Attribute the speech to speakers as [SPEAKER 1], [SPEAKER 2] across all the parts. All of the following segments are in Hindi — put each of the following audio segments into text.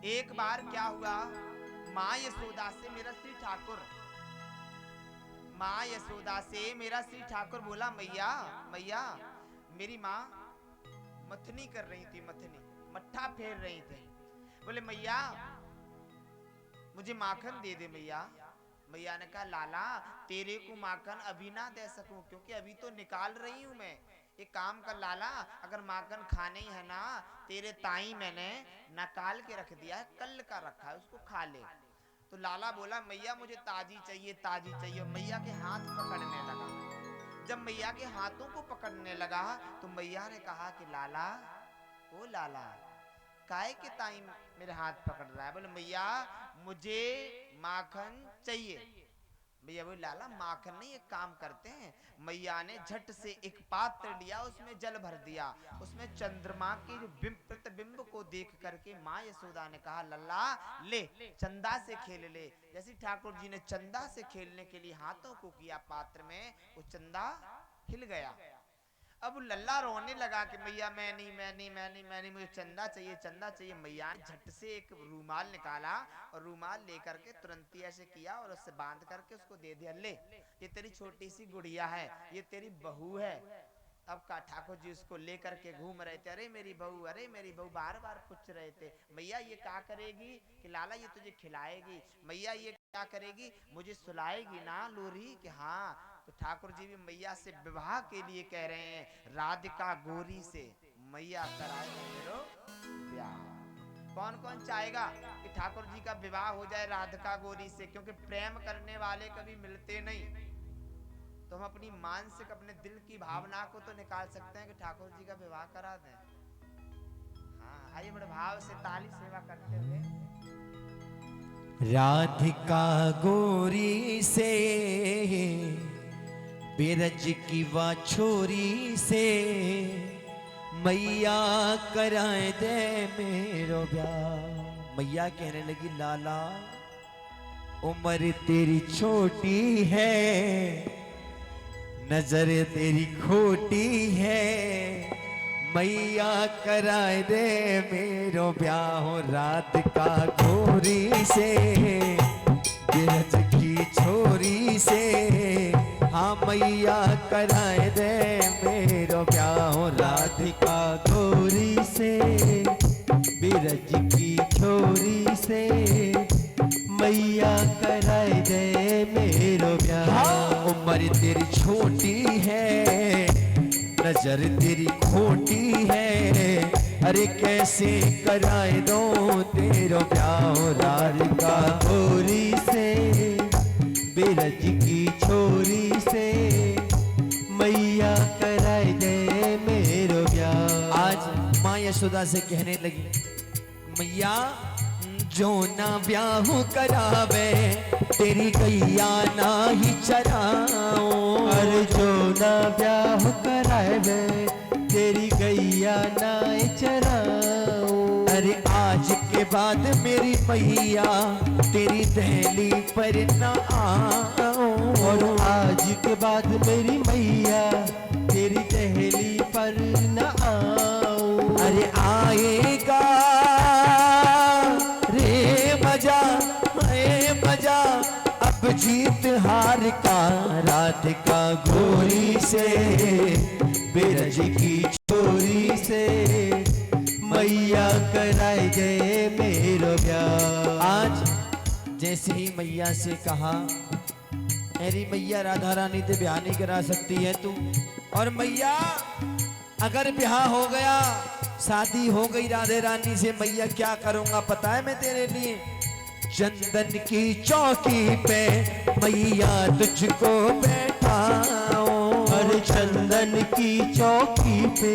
[SPEAKER 1] एक बार क्या हुआ, माँ यशोदा से मेरा श्री ठाकुर, माँ यशोदा से मेरा श्री ठाकुर बोला, मैया मैया, मेरी माँ मथनी कर रही थी, मथनी मट्ठा फेर रही थी। बोले मैया मुझे माखन दे दे मैया। मैया ने कहा लाला तेरे को माखन अभी ना दे सकूं, क्योंकि अभी तो निकाल रही हूं मैं। एक काम कर लाला, अगर माखन खाने ही है ना, तेरे ताई मैंने निकाल के रख दिया है, कल का रखा है, उसको खा ले। तो लाला बोला मैया मुझे ताजी चाहिए, ताजी चाहिए। मैया के हाथ पकड़ने लगा। जब मैया के हाथों को पकड़ने लगा तो मैया ने कहा कि लाला, ओ लाला, काहे के ताई मेरे हाथ पकड़ रहा है? बोले मैया मुझे माखन चाहिए। भैया बोले लाला माखन नहीं, एक काम करते हैं। मैया ने झट से एक पात्र लिया, उसमें जल भर दिया, उसमें चंद्रमा के जो प्रतिबिंब को देख करके माँ यशोदा ने कहा लल्ला ले चंदा से खेल ले। जैसे ठाकुर जी ने चंदा से खेलने के लिए हाथों को किया पात्र में, वो चंदा हिल गया। अब लल्ला रोने लगा कि मैया मैं नहीं मैं नहीं मैं नहीं मैं नहीं, मुझे चंदा चाहिए चंदा चाहिए। मैया ने झट से एक रूमाल निकाला और रूमाल लेकर के तुरंत ही ऐसे किया और उससे बांध करके उसको दे दिया, ले ये तेरी छोटी सी गुड़िया है, ये तेरी बहू है। अब का ठाकुर जी उसको लेकर के घूम रहे थे, अरे मेरी बहू, अरे मेरी बहू, बार बार पूछ रहे थे मैया ये क्या करेगी, कि लाला ये तुझे खिलाएगी, मैया ये क्या करेगी, मुझे सुलाएगी ना लोरी, कि हाँ। तो ठाकुर जी भी मैया से विवाह के लिए कह रहे हैं, राधिका गोरी से मैया कराएगा मेरो ब्याह। कौन कौन चाहेगा कि ठाकुर जी का विवाह हो जाए राधिका गोरी से, क्योंकि प्रेम करने वाले कभी मिलते नहीं। तो हम अपनी मानसिक, अपने दिल की भावना को तो निकाल सकते हैं कि ठाकुर जी का विवाह करा दें। हाँ आइए बड़े भाव से ताली सेवा करते हुए।
[SPEAKER 2] राधिका गोरी से बिरज की वा छोरी से, मैया कराए दे मेरो ब्याह। मैया कहने लगी लाला उम्र तेरी छोटी है, नजर तेरी खोटी है, मैया कराए दे मेरो ब्याह राधिका गोरी से, बिरज की छोरी से, हाँ मैया कराए दे मेरो ब्याह राधिका गोरी से, बिरज की छोरी से, मैया कराए दे मेरो ब्याह। उम्र तेरी छोटी है, नजर तेरी खोटी है, अरे कैसे कराए दो तेरो ब्याह राधिका गोरी से, बिरज की छोरी से, मैया कराए दे मेरो ब्याह। आज माँ यशोदा से कहने लगी मैया जो ना ब्याह करावे तेरी गैया ना ही चराओ,
[SPEAKER 3] अरे जो ना ब्याह करावे तेरी गैया ना ही चराओ।
[SPEAKER 2] अरे आज के बाद मेरी मैया तेरी दहली पर ना आओ,
[SPEAKER 3] और आज के बाद मेरी मैया तेरी दहली पर न आओ।
[SPEAKER 2] अरे आएगा रे मजा, मजा अब जीत हार का राधिका गोरी से, बिरज की छोरी से, मैया कराए गए मेरो ब्याह। आज जैसे ही मैया से कहा मेरी मैया राधा रानी से ब्याह नहीं करा सकती है तू, और मैया अगर ब्याह हो गया, शादी हो गई राधे रानी से, मैया क्या करूंगा पता है मैं तेरे लिए? चंदन की चौकी पे मैया तुझको बैठाओ,
[SPEAKER 3] अरे चंदन की चौकी पे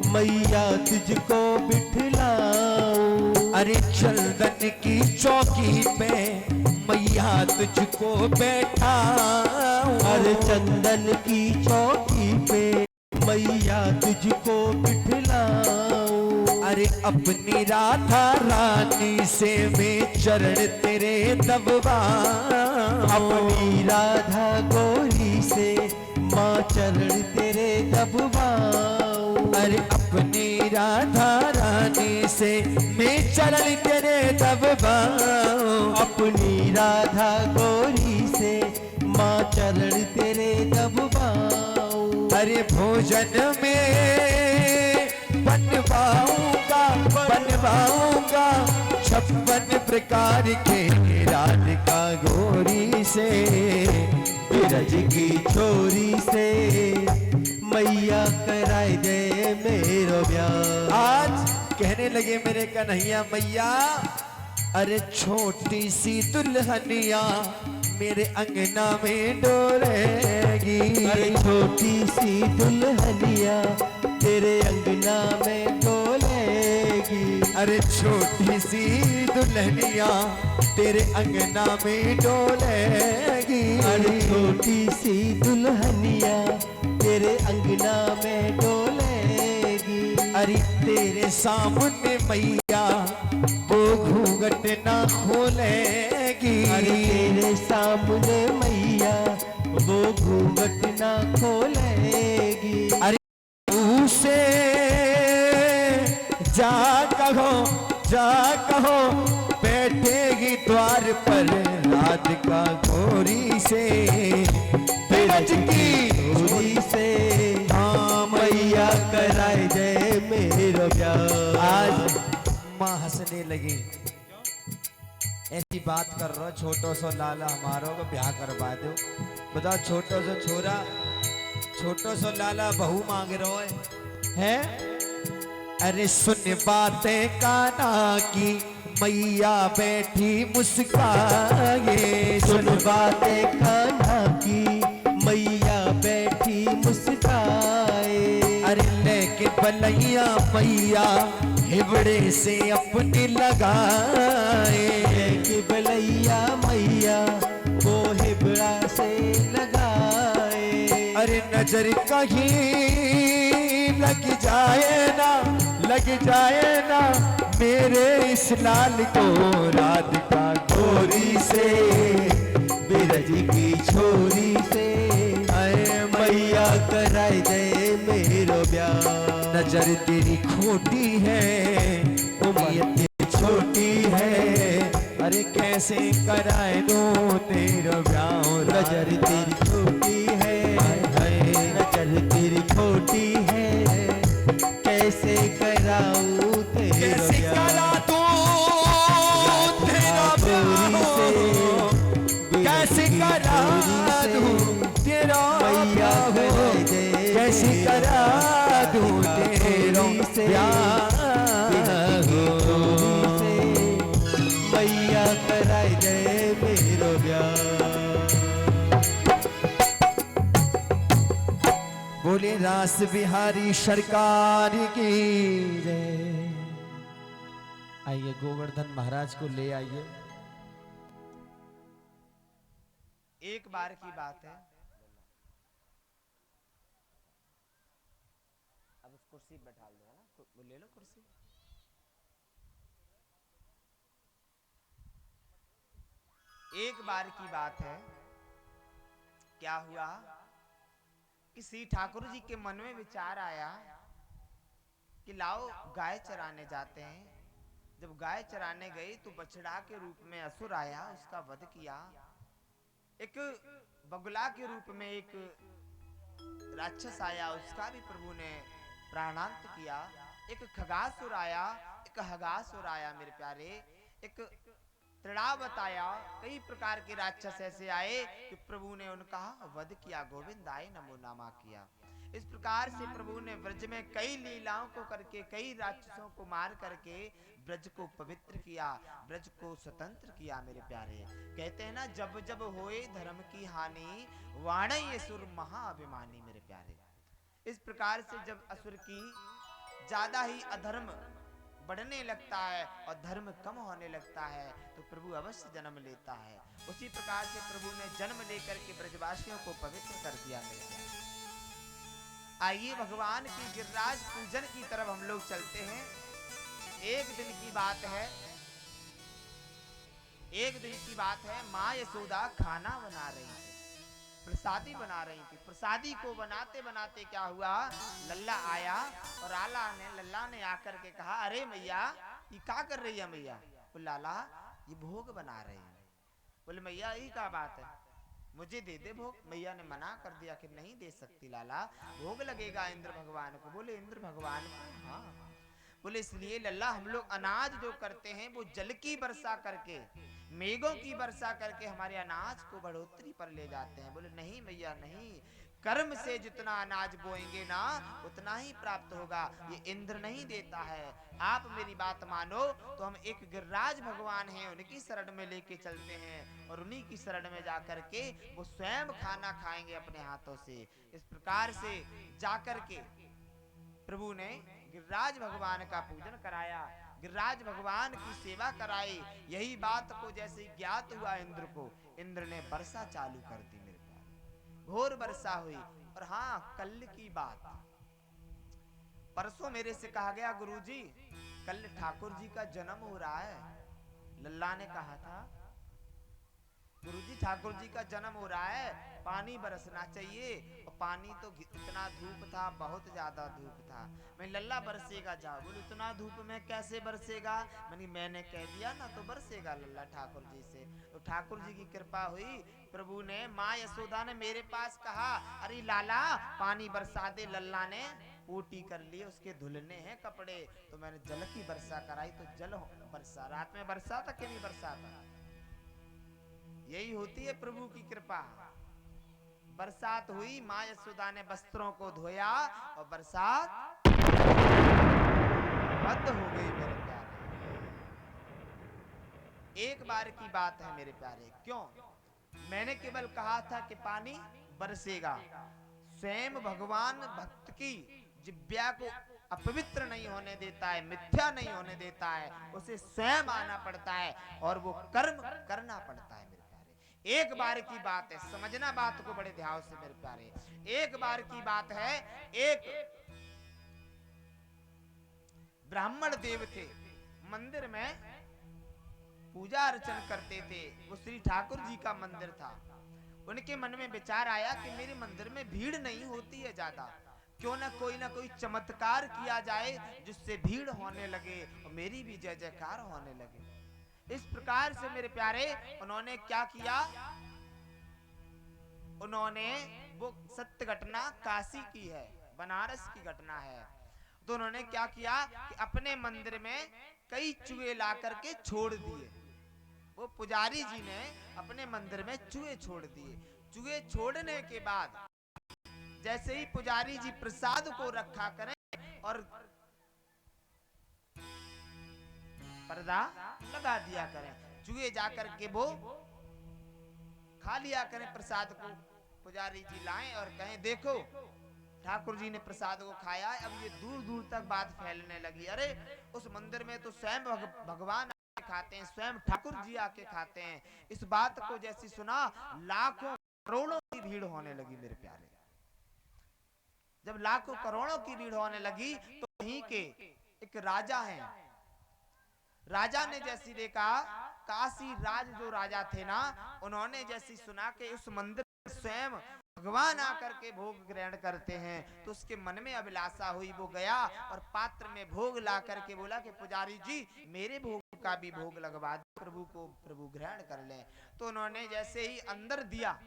[SPEAKER 3] मैया तुझको बिठलाओ।
[SPEAKER 2] अरे चंदन की चौकी पे मैया तुझको बैठाओ,
[SPEAKER 3] अरे चंदन की चौकी पे मैया तुझको बिठलाओ।
[SPEAKER 2] अरे अपनी राधा रानी से मैं चरण तेरे दबवाऊं,
[SPEAKER 3] अपनी राधा से माँ चरण तेरे दबवाऊं।
[SPEAKER 2] अरे अपनी राधा रानी से मैं चरण तेरे दबाऊं।
[SPEAKER 3] अपनी राधा गोरी से माँ चरण तेरे दबाऊं।
[SPEAKER 2] अरे भोजन में बनवाऊंगा 56 प्रकार के राधिका गोरी से
[SPEAKER 3] बिरज की छोरी से मैया कराए दे मेरो ब्याह।
[SPEAKER 2] आज कहने लगे मेरे कन्हैया मैया, अरे छोटी सी दुल्हनिया मेरे अंगना में डोलेगी।
[SPEAKER 3] अरे छोटी सी दुल्हनिया तेरे अंगना में डोलेगी।
[SPEAKER 2] अरे छोटी सी दुल्हनिया तेरे अंगना में डोलेगी।
[SPEAKER 3] अरे छोटी सी दुल्हनिया तेरे अंगना में डोलेगी।
[SPEAKER 2] अरे तेरे सामने मैया वो घूंघट ना खोलेगी।
[SPEAKER 3] अरे तेरे सामने मैया वो घूंघट ना खोलेगी।
[SPEAKER 2] अरे उसे जा कहो बैठेगी द्वार पर राधिका गोरी से बिरज की
[SPEAKER 3] गोरी से
[SPEAKER 2] हाँ
[SPEAKER 3] मैया कराए जय मेरो ब्याह।
[SPEAKER 2] आज माँ हंसने लगी, ऐसी बात कर रहा छोटो सो लाला हमारो को ब्याह करवा दो। बताओ छोटो सो छोरा छोटो सो लाला बहू मांग रहो है? अरे सुन बातें काना की मैया बैठी मुस्काए।
[SPEAKER 3] सुन बातें कान्हा की मैया बैठी मुस्काए।
[SPEAKER 2] अरे लेकिन बलैया मैया हिबड़े से अपनी लगाए।
[SPEAKER 3] कि बलैया मैया वो हिबड़ा से लगाए।
[SPEAKER 2] अरे नजर कहीं लग जाए ना मेरे इस लाल को राधिका गोरी से
[SPEAKER 3] बिरज की छोरी से
[SPEAKER 2] अरे
[SPEAKER 3] मैया कराए जय मेरो ब्याह।
[SPEAKER 2] नजर तेरी खोटी है उम्मीद तेरी छोटी है। अरे कैसे कराए दो तेरा ब्याह।
[SPEAKER 3] नजर तेरी छोटी है, नजर तेरी छोटी है, कैसे कराऊं तेरा
[SPEAKER 2] कैसे
[SPEAKER 3] ब्याह।
[SPEAKER 2] करा दूं तेरा ब्याह। कैसे करा दूं तेरा
[SPEAKER 3] मैया कराए जय
[SPEAKER 2] कैसे करा दूं तेरा ब्याह।
[SPEAKER 3] मैया कराए जय मेरो ब्याह।
[SPEAKER 2] बोले रास बिहारी सरकार की जय। आइए गोवर्धन महाराज को ले आइए।
[SPEAKER 1] एक बार की बात है, अब उस कुर्सी पे बैठा दो, है ना, वो ले लो कुर्सी। एक बार की बात है, क्या हुआ कि श्री ठाकुर जी के मन में विचार आया कि लाओ गाय चराने जाते हैं। जब गाय चराने गई तो बछड़ा के रूप में असुर आया, उसका वध किया। एक बगुला के रूप में एक राक्षस आया, उसका भी प्रभु ने प्राणांत किया। एक खगासुर आया, एक हगासुर आया मेरे प्यारे। एक त्रिणावत आया, कई प्रकार के राक्षस ऐसे आए कि प्रभु ने उनका वध किया। गोविंदाय नमो नामा किया। इस प्रकार से प्रभु ने ब्रज में कई लीलाओं को करके, कई राक्षसों को मार करके ब्रज को पवित्र किया, ब्रज को स्वतंत्र किया मेरे प्यारे। कहते हैं ना, जब जब होए धर्म की हानि वाणय असुर महाअभिमानी मेरे प्यारे। इस प्रकार से जब असुर की ज्यादा ही अधर्म बढ़ने लगता है और धर्म कम होने लगता है तो प्रभु अवश्य जन्म लेता है। उसी प्रकार से प्रभु ने जन्म लेकर के ब्रजवासियों को पवित्र कर दिया मेरे प्यारे। आइए भगवान की गिरिराज पूजन की तरफ हम लोग चलते हैं। एक दिन की बात है, एक दिन की बात है, माँ यशोदा खाना बना रही है। प्रसादी बना रही थी। प्रसादी को बनाते बनाते क्या हुआ, लल्ला आया और लल्ला ने आकर के कहा, अरे मैया ये क्या कर रही है मैया? बोले लाला ये भोग बना रही है। बोले मैया ये क्या बात है, मुझे दे दे भोग। मैया ने मना कर दिया कि नहीं दे सकती लाला, भोग लगेगा इंद्र भगवान को। बोले इंद्र भगवान को? हाँ। बोले इसलिए लल्ला हम लोग अनाज जो करते हैं वो जल की वर्षा करके, मेघों की वर्षा करके हमारे अनाज को बढ़ोतरी पर ले जाते हैं। बोले नहीं मैया नहीं, कर्म से जितना अनाज बोएंगे ना उतना ही प्राप्त होगा, ये इंद्र नहीं देता है। आप मेरी बात मानो तो हम एक गिरिराज भगवान हैं उनकी शरण में लेके चलते हैं और उन्हीं की शरण में जाकर के वो स्वयं खाना खाएंगे अपने हाथों से। इस प्रकार से जाकर के प्रभु ने गिरिराज भगवान का पूजन कराया, गिरिराज भगवान की सेवा कराई। यही बात को जैसे ज्ञात हुआ इंद्र को, इंद्र ने वर्षा चालू कर दी मेरे प्यारे, घोर वर्षा हुई। और हाँ, कल की बात, परसों मेरे से कहा गया गुरुजी कल ठाकुर जी का जन्म हो रहा है। लल्ला ने कहा था गुरुजी ठाकुर जी का जन्म हो रहा है, पानी बरसना चाहिए। और पानी तो इतना धूप था, बहुत ज्यादा धूप था। मैं लल्ला बरसेगा जा, बोले इतना धूप में कैसे बरसेगा? मैंने कह दिया ना तो बरसेगा लल्ला ठाकुर जी से। तो ठाकुर जी की कृपा हुई, प्रभु ने, माँ यशोदा ने मेरे पास कहा, अरे लाला पानी बरसा दे। लल्ला ने पोटी कर ली, उसके धुलने हैं कपड़े, तो मैंने जल की वर्षा कराई तो जल बरसा। रात में बरसा था कि नहीं बरसा था? यही होती है प्रभु की कृपा। बरसात हुई, माँ यशोदा ने वस्त्रों को धोया और बरसात बंद हो गई मेरे प्यारे। एक बार की बात है मेरे प्यारे। क्यों? मैंने केवल कहा था कि पानी बरसेगा। स्वयं भगवान भक्त की जिब्या को अपवित्र नहीं होने देता है, मिथ्या नहीं होने देता है, उसे स्वयं आना पड़ता है और वो कर्म करना पड़ता है मेरे प्यारे। एक बार की बात है, समझना बात को बड़े ध्यान से मेरे प्यारे। एक बार की बात है, एक ब्राह्मण देव थे, मंदिर में पूजा अर्चन करते थे। वो श्री ठाकुर जी का मंदिर था। उनके मन में विचार आया कि मेरे मंदिर में भीड़ नहीं होती है ज्यादा, क्यों ना कोई चमत्कार किया जाए जिससे भीड़ होने लगे और मेरी भी जय जयकार होने लगे। इस प्रकार से मेरे प्यारे उन्होंने क्या किया, उन्होंने वो सत्य घटना काशी की है, बनारस की घटना है। तो उन्होंने क्या किया कि अपने मंदिर में कई चूहे ला करके छोड़ दिए। वो पुजारी जी ने अपने मंदिर में चूहे छोड़ दिए। चूहे छोड़ने के बाद जैसे ही पुजारी जी प्रसाद को रखा करें और पर्दा लगा दिया करें, चूहे जाकर के वो खा लिया करें प्रसाद को। पुजारी जी लाएं और कहें देखो ठाकुर जी ने प्रसाद को खाया। अब ये दूर दूर तक बात फैलने लगी, अरे उस मंदिर में तो स्वयं भगवान आके खाते हैं, स्वयं ठाकुर जी आके खाते हैं। इस बात को जैसी सुना, लाखों करोड़ों की भीड़ होने लगी मेरे प्यारे। जब लाखों करोड़ों की भीड़ होने लगी तो वहीं के एक राजा हैं, राजा ने जैसी देखा, काशी राज जो राजा थे ना, उन्होंने जैसी सुना कि उस मंदिर में स्वयं भगवान आकर के भोग ग्रहण करते हैं, तो उसके मन में अभिलाषा हुई। वो गया और पात्र में भोग ला करके बोला कि पुजारी जी मेरे भोग का भी भोग लगवा दो, प्रभु को प्रभु ग्रहण कर लें। तो उन्होंने जैसे ही अंदर दिया,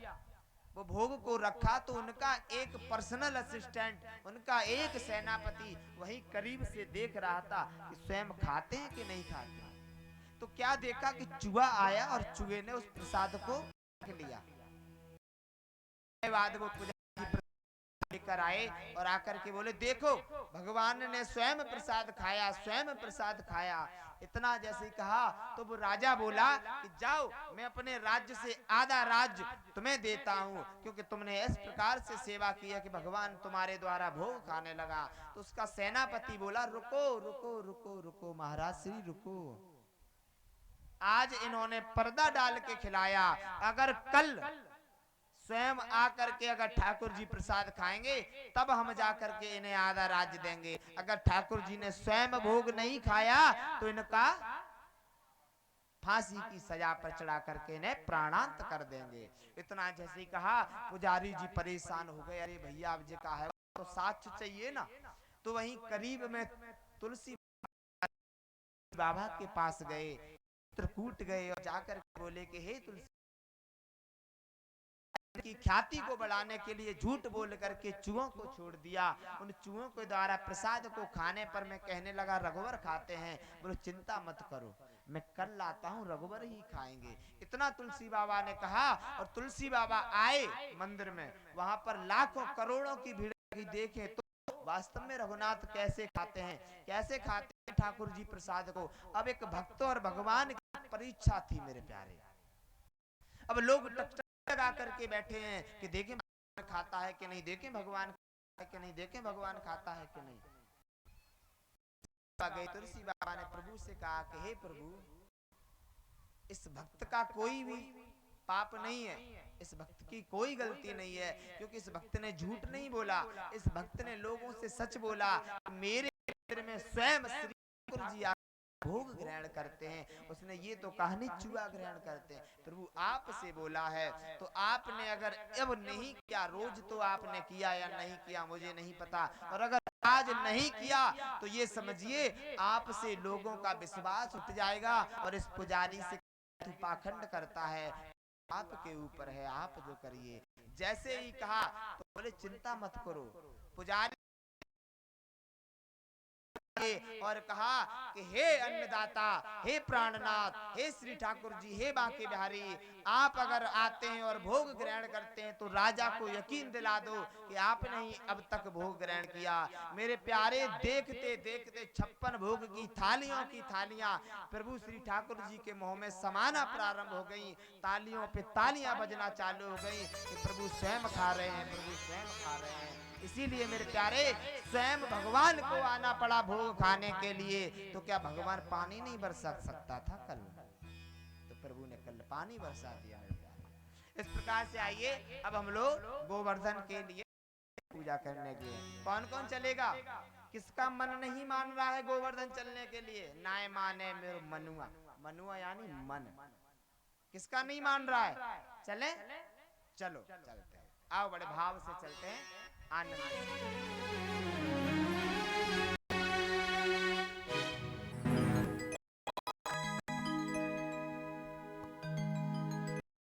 [SPEAKER 1] वो भोग को रखा, तो उनका एक पर्सनल असिस्टेंट, उनका एक सेनापति वही करीब से देख रहा था कि स्वयं खाते हैं कि नहीं खाते। तो क्या देखा कि चूहा आया और चूहे ने उस प्रसाद को रख लिया। बाद वो पुजारी लेकर आए और आकर के बोले देखो भगवान ने स्वयं प्रसाद खाया, स्वयं प्रसाद खाया। इतना जैसे कहा तो वो राजा बोला कि जाओ मैं अपने राज्य से आधा राज्य तुम्हें देता हूँ, क्योंकि तुमने इस प्रकार से सेवा की है कि भगवान तुम्हारे द्वारा भोग खाने लगा। तो उसका सेनापति बोला रुको रुको रुको रुको महाराज श्री रुको, आज इन्होंने पर्दा डाल के खिलाया, अगर कल स्वयं आकर के अगर ठाकुर जी प्रसाद खाएंगे तब हम जाकर के इन्हें आधा राज्य देंगे। अगर ठाकुर जी ने स्वयं भोग नहीं खाया तो इनका फांसी की सजा पर चढ़ा करके इन्हें प्राणांत कर देंगे। इतना जैसे ही कहा पुजारी जी परेशान हो गए, अरे भैया अब जी का है तो साक्ष्य चाहिए ना। तो वहीं करीब में तुलसी बाबा के पास गए, चित्रकूट गए और जाकर बोले कि हे तुलसी की ख्याति को बढ़ाने के लिए झूठ बोल करके चूहों को छोड़ दिया। उन चूहों के द्वारा प्रसाद को खाने पर मैं कहने लगा रघुवर खाते हैं। बोलो चिंता मत करो, मैं कल लाता हूँ, रघुवर ही खाएंगे। इतना तुलसी बाबा ने कहा और तुलसी बाबा आए मंदिर में। वहां पर लाखों करोड़ों की भीड़ देखे तो वास्तव में रघुनाथ कैसे खाते हैं, कैसे खाते हैं ठाकुर जी प्रसाद को। अब एक भक्त और भगवान की परीक्षा थी मेरे प्यारे। अब लोग लगा करके बैठे हैं कि देखें भगवान खाता है कि नहीं, देखें भगवान खाता है कि नहीं, देखें भगवान खाता है कि नहीं। गए तुलसी बाबा ने प्रभु से कहा कि हे प्रभु, इस भक्त का कोई भी पाप नहीं है, इस भक्त की कोई गलती नहीं है, क्योंकि इस भक्त ने झूठ नहीं बोला, इस भक्त ने लोगों से सच बोला। मेरे मंदिर में स्वयं श्री ठाकुर जी भोग ग्रहण करते हैं, उसने ये तो कहा नहीं चूहा ग्रहण करते हैं। प्रभु आपसे बोला है, तो आपने अगर अब नहीं किया, रोज तो आपने किया या नहीं किया मुझे नहीं पता, और अगर आज नहीं किया तो ये समझिए आपसे लोगों का विश्वास उठ जाएगा और इस पुजारी से तू पाखंड करता है, आपके ऊपर है, आप जो करिए। जैसे ही कहा तो बोले चिंता मत करो। पुजारी और कहा कि हे अन्नदाता, हे प्राणनाथ, हे श्री ठाकुर जी, हे बांके बिहारी, आप अगर आते हैं और भोग ग्रहण करते हैं तो राजा को यकीन दिला दो कि आपने ही अब तक भोग ग्रहण किया। मेरे प्यारे देखते देखते 56 भोग की थालियां प्रभु श्री ठाकुर जी के मुंह में समाना प्रारंभ हो गई। तालियों पे तालियां बजना चालू हो गई कि प्रभु स्वयं खा रहे हैं, प्रभु स्वयं खा रहे हैं। इसीलिए मेरे प्यारे स्वयं भगवान को आना पड़ा भोग खाने के लिए। तो क्या भगवान पानी नहीं बरसा सकता था कल? तो प्रभु ने कल पानी बरसा दिया मेरे प्यारे। इस प्रकार से आइए अब हम लोग गोवर्धन के लिए पूजा करने के लिए। कौन कौन चलेगा? किसका मन नहीं मान रहा है गोवर्धन चलने के लिए? नाय माने मेरे मनुआ, मनुआ यानी मन। किसका नहीं मान रहा है? चले चलो चलते हैं, आओ बड़े भाव से चलते हैं, आनंद।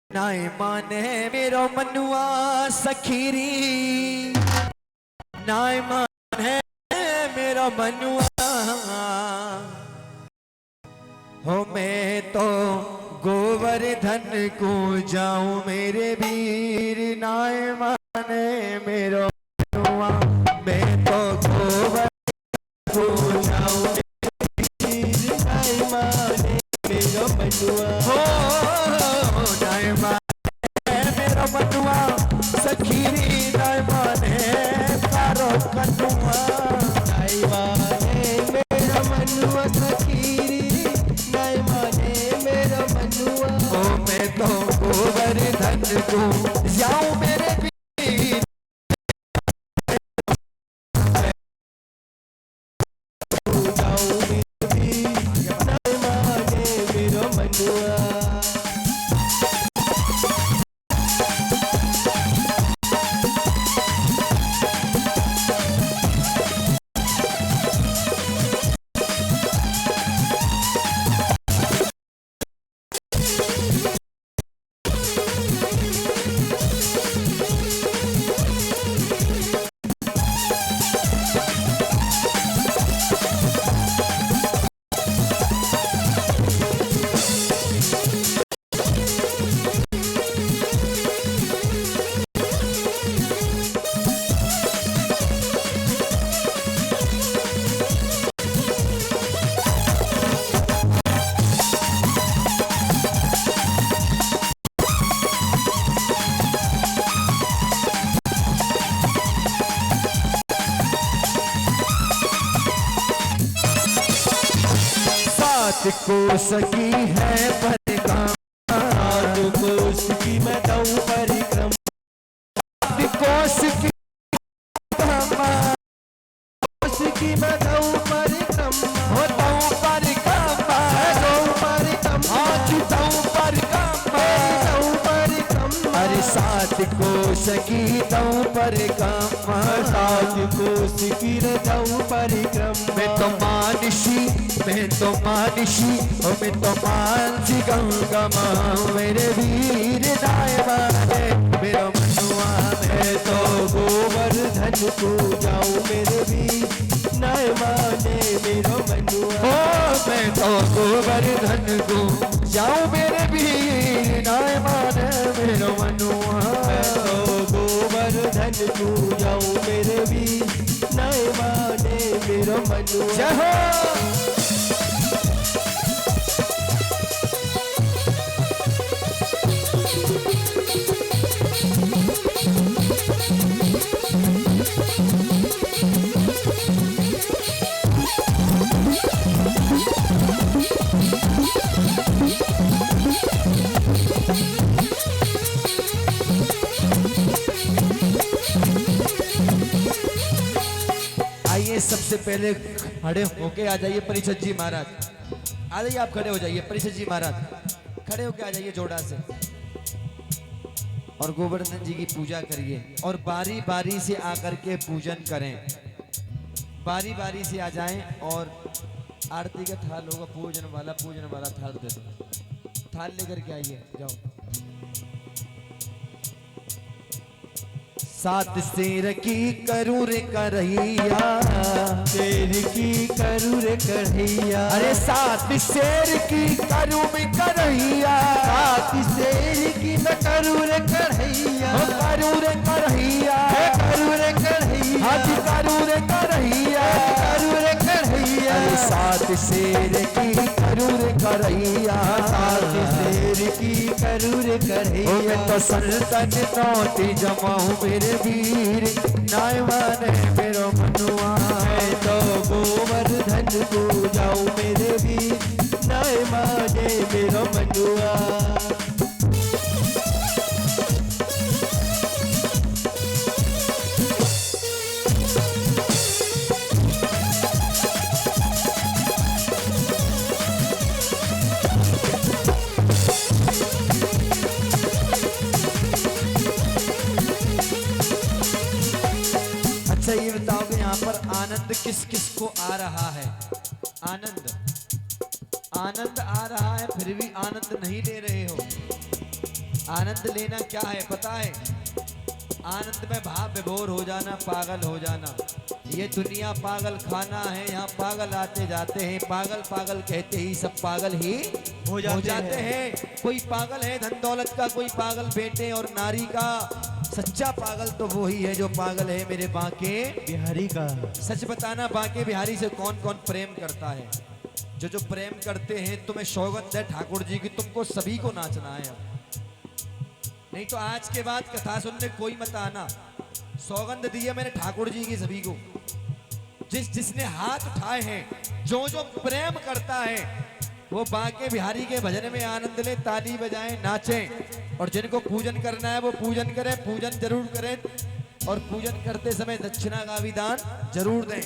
[SPEAKER 2] नाय माने मेरो मनुआ सखीरी, नाय माने मेरो मनुआ, हो मैं तो गोवर्धन को जाऊं मेरे वीर। नाय माने मेरो मनुआ, मैं तो गोवर्धन को जाऊं मेरे वीर। नाय माने मेरो मनुआ, हो नाय माने मेरो मनुआ सखीरी, नाय माने तारो कनुआ। नाय माने मेरो मनुआ सखीरी, नाय माने मेरो मनुआ, ओ मैं तो गोवर्धन को जाऊं मेरे वीर। जाऊं मेरे वीर, नाय माने मेरो मनुआ। कोस की है परिक्रमा, कोस की मैं दऊं परिक्रमा, कोस की कोस की मैं दऊं परिक्रमा, हो दऊं परिक्रमा, दऊं परिक्रमा। सात कोश की दऊं परिक्रमा,
[SPEAKER 3] 7 कोस की रदऊ परिक्रम।
[SPEAKER 2] मैं तो मानसी, मैं तो मानसी, ओ मैं तो मानसी गंगमा, मेरे वीर नाय माने मेरा मनुआ।
[SPEAKER 3] मैं तो गोवर्धन को जाऊं मेरे भी नाय माने मेरो मनुआ।
[SPEAKER 2] ओ मैं तो गोवर्धन को जाऊं मेरे वीर नाय माने मेरा मनुआ।
[SPEAKER 3] मैं तो गोवर्धन को जाऊं मेरे भी नाय माने मेरो मनुआ।
[SPEAKER 2] जय हो। आइए सबसे पहले खड़े होके आ जाइए परिषद जी महाराज, आ जाइए आप खड़े हो जाइए परिषद जी महाराज, खड़े होके आ जाइए जोड़ा से और गोवर्धन जी की पूजा करिए और बारी बारी से आकर के पूजन करें, बारी बारी से आ जाएं और आरती का थाल होगा, पूजन वाला थाल दे दो, थाल लेकर के आइए जाओ। 7 शेर की करूर करैया,
[SPEAKER 3] शेर की करूर कढ़ैया।
[SPEAKER 2] अरे 7 शेर की करूर करैया,
[SPEAKER 3] 7 शेर की करूर कढ़ैया।
[SPEAKER 2] ओ करूर करैया,
[SPEAKER 3] करूर कढ़ैया।
[SPEAKER 2] हाथी करूर करैया,
[SPEAKER 3] करूर कढ़ैया।
[SPEAKER 2] अरे 7 शेर की करूर करैया,
[SPEAKER 3] 7 शेर की करूर
[SPEAKER 2] ओ
[SPEAKER 3] कढ़ैया।
[SPEAKER 2] मैं तो सल्तन नौती जमाऊं मेरे वीर नाय माने मेरो मनुआ।
[SPEAKER 3] मैं तो गोवर्धन को जाऊं मेरे भी नाय माने मेरो मनुआ।
[SPEAKER 2] अच्छा ये बताओ कि यहाँ पर आनंद किस किस को आ रहा है? आनंद आनंद आ रहा है फिर भी आनंद नहीं ले रहे हो। आनंद लेना क्या है पता है? आनंद में भाव विभोर हो जाना, पागल हो जाना। ये दुनिया पागल खाना है, यहाँ पागल आते जाते हैं, पागल पागल कहते ही सब पागल ही हो जाते हैं। कोई पागल है धन दौलत का, कोई पागल बेटे और नारी का। सच्चा पागल तो वो ही है जो पागल है मेरे बांके
[SPEAKER 3] बिहारी का।
[SPEAKER 2] सच बताना बांके बिहारी से कौन कौन प्रेम करता है? जो प्रेम करते हैं तुम्हें सौगंध है ठाकुर जी की, तुमको सभी को नाचना है। नहीं तो आज के बाद कथा सुनने कोई मत आना। सौगंध दी है मैंने ठाकुर जी की सभी को। जिसने हाथ उठाए हैं, जो प्रेम करता है वो बांके बिहारी के भजन में आनंद ले, ताली बजाएं, नाचें। और जिनको पूजन करना है वो पूजन करें, पूजन जरूर करें और पूजन करते समय दक्षिणा का भी दान जरूर दें।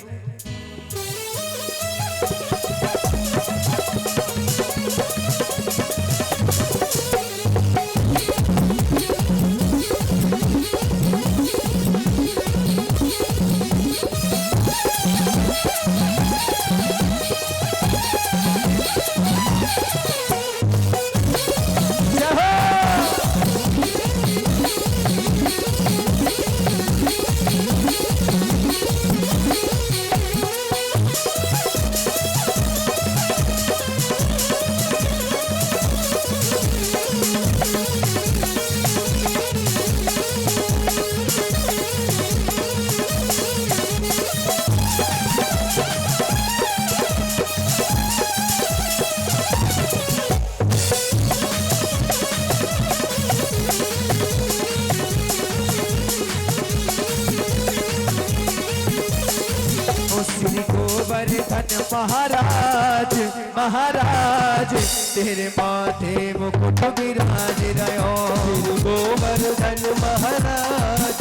[SPEAKER 2] महाराज महाराज तेरे माथे मुकुट विराज रहो।
[SPEAKER 3] गोवर्धन महाराज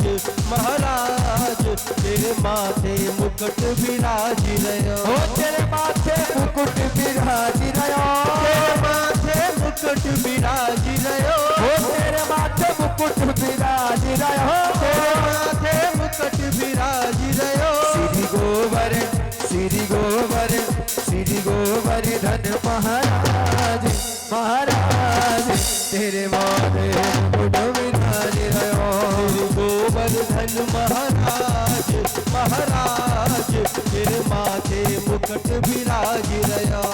[SPEAKER 3] महाराज तेरे माथे मुकुट विराज रहो।
[SPEAKER 2] तेरे माथे मुकुट विराज रहो।
[SPEAKER 3] तेरे माथे मुकुट विराज रहो।
[SPEAKER 2] तेरे माथे मुकुट विराज महाराज तेरे माथे मुकुट विराज रहो।
[SPEAKER 3] गोवर्धन महाराज महाराज तेरे माथे मुकुट विराज रहा।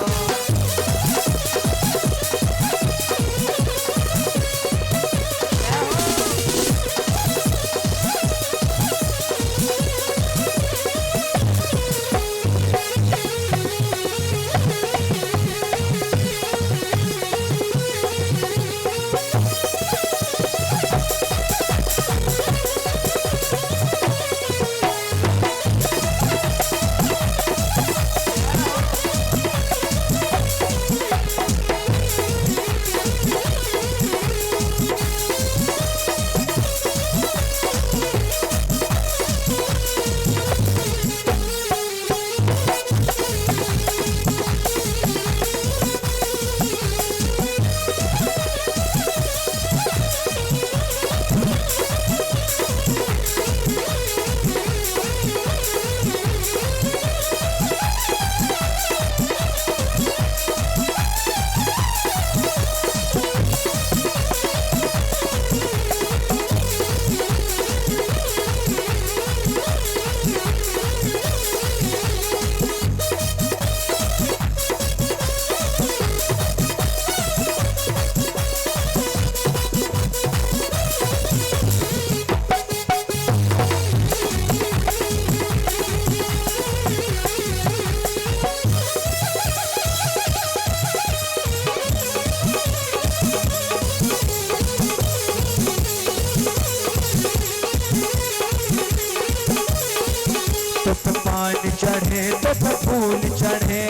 [SPEAKER 2] चढ़े तो फूल चढ़े,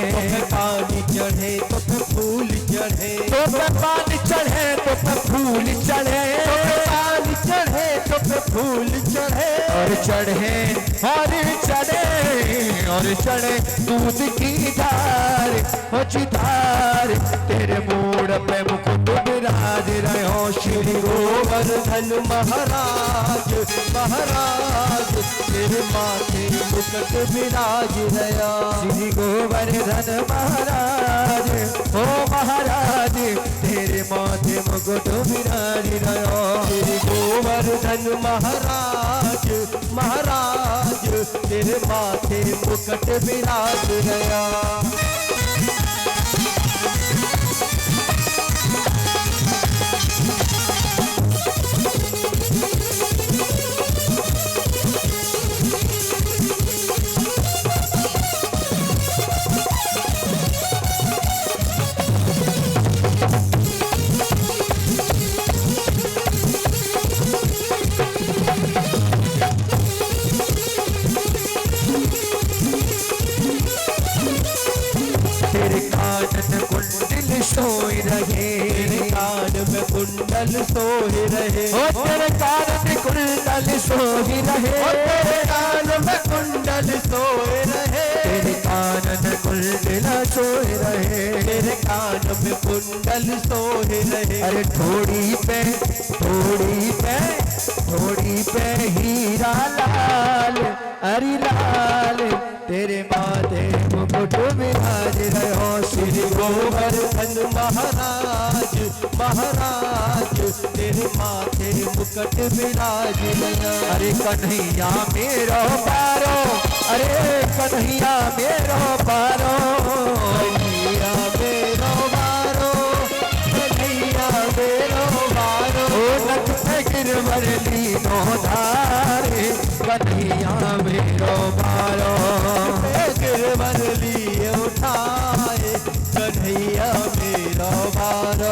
[SPEAKER 3] पानी चढ़े तो फूल चढ़े,
[SPEAKER 2] तो पानी चढ़े तो फूल चढ़े,
[SPEAKER 3] पानी चढ़े तो फूल चढ़े,
[SPEAKER 2] और चढ़े और चढ़े और चढ़े दूध की धार हो चितार तेरे मूड पे मुकुट विराज रहो। श्री
[SPEAKER 3] गोवर्धन महाराज महाराज तेरे माथे मुकुट विराज रहा।
[SPEAKER 2] श्री गोवर्धन महाराज ओ महाराज तेरे माथे मुकुट विराज रहो।
[SPEAKER 3] श्री गोवर्धन महाराज महाराज तेरे माथे मुकुट विराज रहा।
[SPEAKER 2] तेरे कानन कुंडल सोई रहे,
[SPEAKER 3] तेरे कान में कुंडल सोए रहे,
[SPEAKER 2] ओ तेरे कानन कुंडल सोई रहे,
[SPEAKER 3] तेरे कान में कुंडल सोए रहे,
[SPEAKER 2] तेरे कानन कुंडल सोई रहे,
[SPEAKER 3] तेरे कान में कुंडल सोए रहे।
[SPEAKER 2] अरे थोड़ी पे हीरा लाल हरी लाल तेरे माथे मुकुट विराज रहो।
[SPEAKER 3] श्री गोवर्धन महाराज महाराज तेरे माथे मुकुट विराज रहा।
[SPEAKER 2] अरे कन्हैया मेरो पारो, अरे कन्हैया मेरो पारो,
[SPEAKER 3] कन्हैया मेरो बारो, कन्हैया मेरो बारो,
[SPEAKER 2] ओ नख पे गिरवर लीनो धारे कन्हैया मेरो पारो।
[SPEAKER 3] गिरवर लिए उठाए कन्हैया मेरो बारो।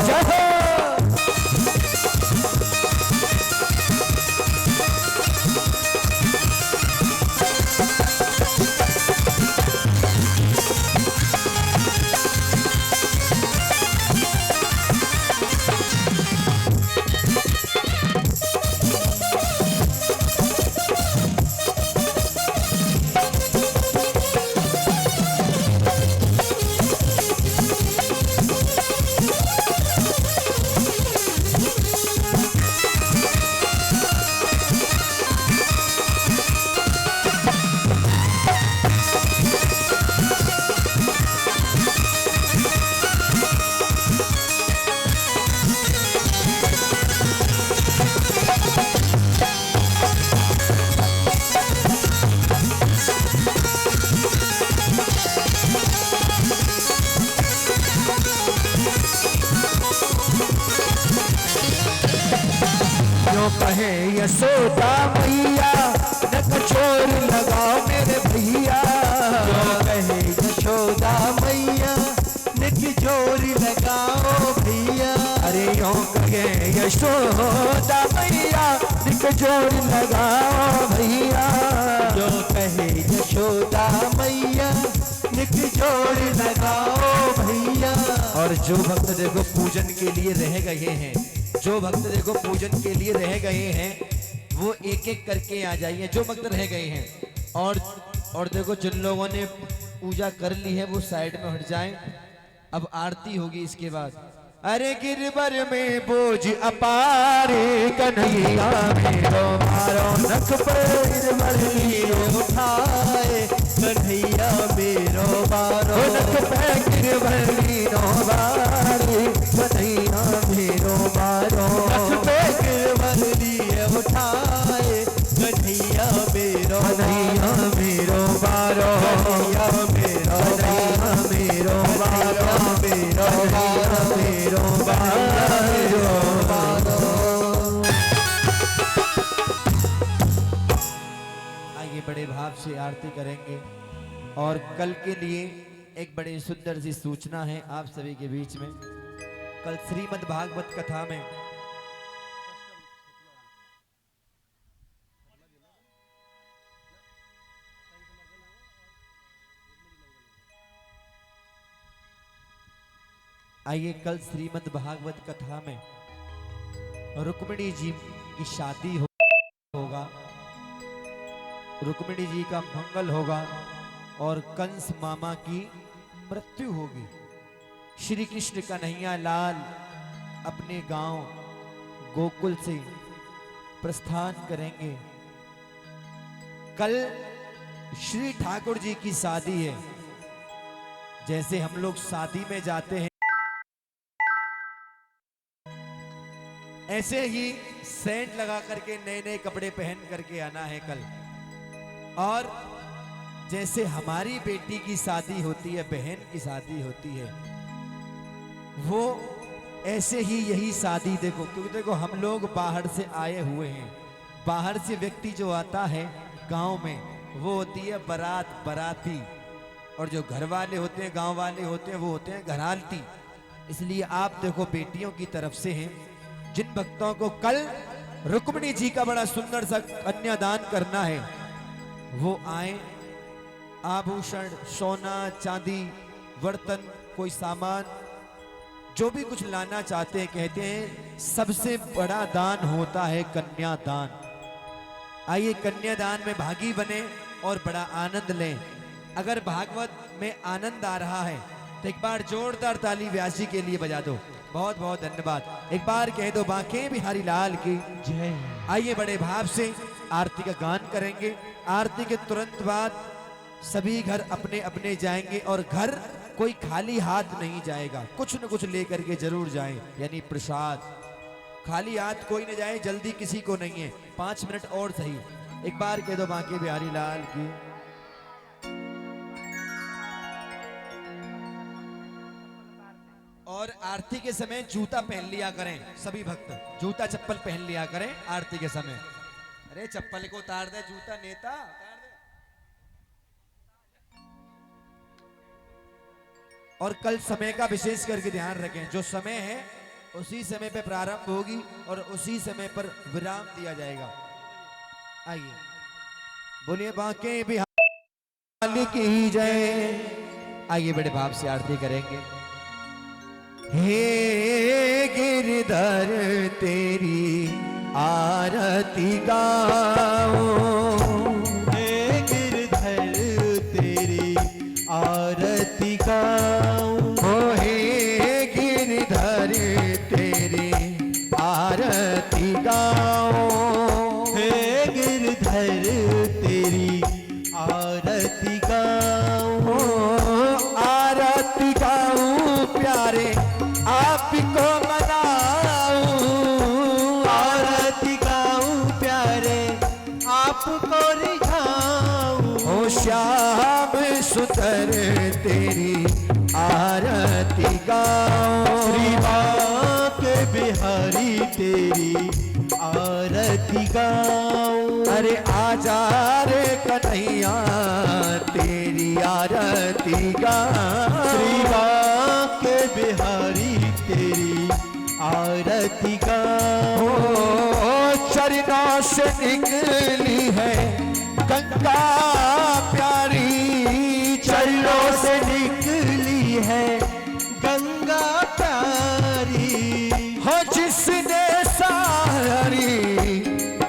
[SPEAKER 2] यो कहे यशोदा मैया न कचोर लगाओ मेरे भैया।
[SPEAKER 3] जो कहे यशोदा मैया नित जोर लगाओ भैया।
[SPEAKER 2] अरे यो कहे यशोदा मैया नित जोर लगाओ भैया।
[SPEAKER 3] जो कहे यशोदा मैया नित जोर लगाओ भैया।
[SPEAKER 2] और जो भक्त देखो पूजन के लिए रह गए हैं, जो भक्त देखो पूजन के लिए रह गए हैं, वो एक एक करके आ जाइए जो भक्त रह गए हैं। और देखो जिन लोगों ने पूजा कर ली है वो साइड में हट जाएं। अब आरती होगी इसके बाद। अरे गिरबर में बोझ अपारे कन्हैया मेरो मारो नख पैर मरलियो
[SPEAKER 3] उठाए कन्हैया मेरो मारो
[SPEAKER 2] नख पैर मरलियो बारे कन्हैया मेरो मारो
[SPEAKER 3] नख पैर मरलियो उठाए कन्हैया मेरो
[SPEAKER 2] कन्हैया मेरो मारो
[SPEAKER 3] कन्हैया मेरो
[SPEAKER 2] कन्हैया मेरो मारो
[SPEAKER 3] मेरो
[SPEAKER 2] कन्हैया मेरो मारो। आइए बड़े भाव से आरती करेंगे। और कल के लिए एक बड़ी सुंदर सी सूचना है आप सभी के बीच में। कल श्रीमद् भागवत कथा में आइए कल श्रीमद् भागवत कथा में रुक्मिणी जी की शादी होगा, रुक्मिणी जी का मंगल होगा और कंस मामा की मृत्यु होगी। श्री कृष्ण कन्हैया लाल अपने गांव गोकुल से प्रस्थान करेंगे। कल श्री ठाकुर जी की शादी है। जैसे हम लोग शादी में जाते हैं ऐसे ही सेंट लगा करके नए नए कपड़े पहन करके आना है कल। और जैसे हमारी बेटी की शादी होती है, बहन की शादी होती है, वो ऐसे ही यही शादी देखो, क्योंकि देखो हम लोग बाहर से आए हुए हैं। बाहर से व्यक्ति जो आता है गांव में वो होती है बारात, बराती। और जो घर वाले होते हैं, गांव वाले होते हैं, वो होते हैं घरालती। इसलिए आप देखो बेटियों की तरफ से हैं। जिन भक्तों को कल रुक्मिणी जी का बड़ा सुंदर सा कन्यादान करना है वो आए। आभूषण, सोना, चांदी, बर्तन, कोई सामान, जो भी कुछ लाना चाहते हैं। कहते हैं सबसे बड़ा दान होता है कन्यादान। आइए कन्यादान में भागी बने और बड़ा आनंद लें। अगर भागवत में आनंद आ रहा है तो एक बार जोरदार ताली व्यास जी के लिए बजा दो। बहुत बहुत धन्यवाद। एक बार कह दो बांके बिहारी लाल की जय। आइए बड़े भाव से आरती का गान करेंगे। आरती के तुरंत बाद सभी घर अपने अपने जाएंगे और घर कोई खाली हाथ नहीं जाएगा, कुछ न कुछ लेकर के जरूर जाएं, यानी प्रसाद। खाली हाथ कोई न जाए, जल्दी किसी को नहीं है, 5 मिनट और सही। एक बार कह दो बांके बिहारी लाल की। और आरती के समय जूता पहन लिया करें, सभी भक्त जूता चप्पल पहन लिया करें आरती के समय। अरे चप्पल को उतार दे, जूता नेता उतार दे। और कल समय का विशेष करके ध्यान रखें, जो समय है उसी समय पे प्रारंभ होगी और उसी समय पर विराम दिया जाएगा। आइए बोलिए बांके बिहारी की जय। आइए बड़े भाव से आरती करेंगे। हे गिरधर तेरी आरती गाओ,
[SPEAKER 3] हे गिरधर तेरी आरती गाऊं।
[SPEAKER 2] ओ हे गिरधर तेरी आरती गाओ,
[SPEAKER 3] हे गिरधर तेरी आरती गाऊं।
[SPEAKER 2] ओ आरती गाऊं प्यारे आपको मनाऊं,
[SPEAKER 3] आरती गाऊं प्यारे आपको रिझाऊं।
[SPEAKER 2] ओ श्याम सुंदर तेरी आरती गाऊं।
[SPEAKER 3] श्री बांके बिहारी तेरी आरती आरती गाऊं।
[SPEAKER 2] अरे आजा रे कन्हैया तेरी आरती गाऊं।
[SPEAKER 3] श्री बांके बिहारी तेरी आरती गाऊं।
[SPEAKER 2] चरणों से निकली है गंगा प्यारी,
[SPEAKER 3] चरणों से निकली है गंगा प्यारी।
[SPEAKER 2] हो जिसने सारी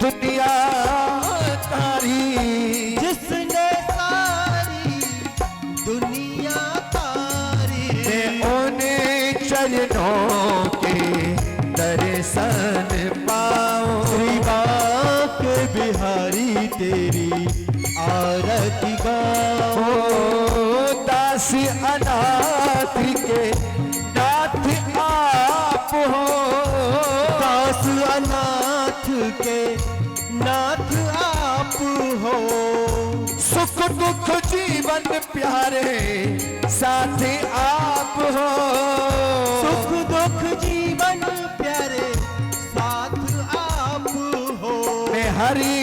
[SPEAKER 2] दुनिया तारी,
[SPEAKER 3] जिसने सारी दुनिया तारी।
[SPEAKER 2] मैं उन्हें चरणों के दर्शन पाऊं।
[SPEAKER 3] श्री बांके बिहारी तेरी आरती गाऊं।
[SPEAKER 2] दास अनाथ के नाथ आप हो,
[SPEAKER 3] दास अनाथ के नाथ आप हो।
[SPEAKER 2] सुख दुख जीवन प्यारे साथ आप हो।
[SPEAKER 3] सुख दुख जीवन प्यारे साथ आप हो।
[SPEAKER 2] मैं हरि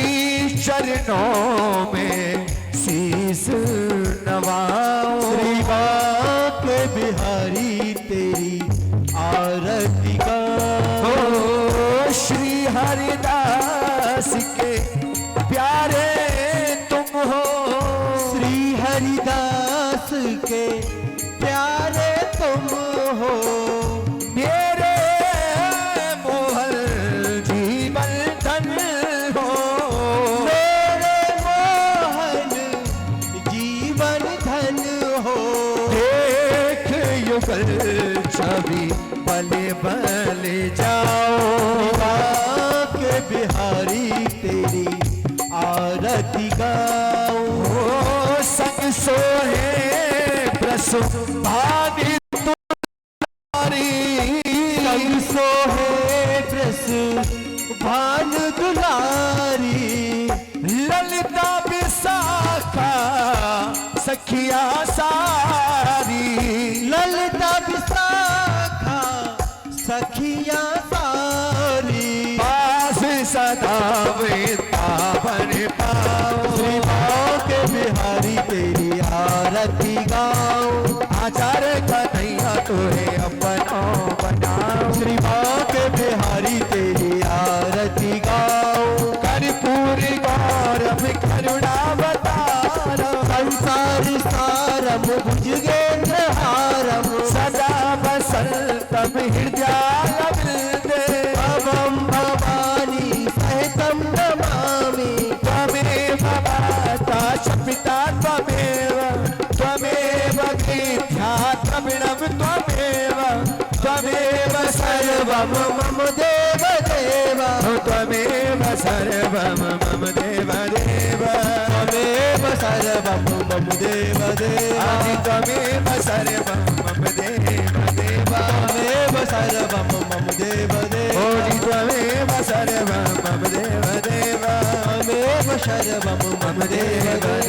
[SPEAKER 2] चरणों में शीस नवाऊं।
[SPEAKER 3] श्री बांके बिहारी तेरी आरती गाऊं।
[SPEAKER 2] श्री हरिदास के प्यारे तुम हो,
[SPEAKER 3] श्री हरिदास के प्यारे तुम हो।
[SPEAKER 2] मेरे मोहन जीवन धन हो।
[SPEAKER 3] मेरे मोहन जीवन धन हो।
[SPEAKER 2] देख युगल छवि बले बले जाओ।
[SPEAKER 3] बांके बिहारी तेरी आरती गाऊं।
[SPEAKER 2] संग सोहे प्रसु भानी तुम्हारी,
[SPEAKER 3] संग सोहे प्रस भान दुलारी।
[SPEAKER 2] ललिता विशाखा सखिया सारी,
[SPEAKER 3] ललिता विशाखा सखिया सारी।
[SPEAKER 2] पास सदा वृंदावन पाओ।
[SPEAKER 3] श्री बांके बिहारी तेरी आरती गाऊं।
[SPEAKER 2] आचार कन्हैया तोरे अपनो बनाओ।
[SPEAKER 3] श्री बांके बिहारी तेरी आरती गाऊं।
[SPEAKER 2] कर्पूर गौरव करुणावतार,
[SPEAKER 3] संसार सारम भुजगेंद्र हारम।
[SPEAKER 2] सदा वसंतम हृदयालवृंदे,
[SPEAKER 3] भवम भवानी सहितम नमामि।
[SPEAKER 2] त्वमेव माता च पिता त्वमेव, त्वमेव गीत्या द्रविणं त्वमेव, त्वमेव सर्वं
[SPEAKER 3] मम देव देव।
[SPEAKER 2] त्वमेव सर्वं मम देव देव।
[SPEAKER 3] त्वमेव सर्वं मम देव देव।
[SPEAKER 2] आदि त्वमेव सर्वं मम देव देव।
[SPEAKER 3] त्वमेव सर्वं मम देव देव।
[SPEAKER 2] ओदि त्वमेव सर्वं मम देव देव।
[SPEAKER 3] त्वमेव सर्वं मम देव देव।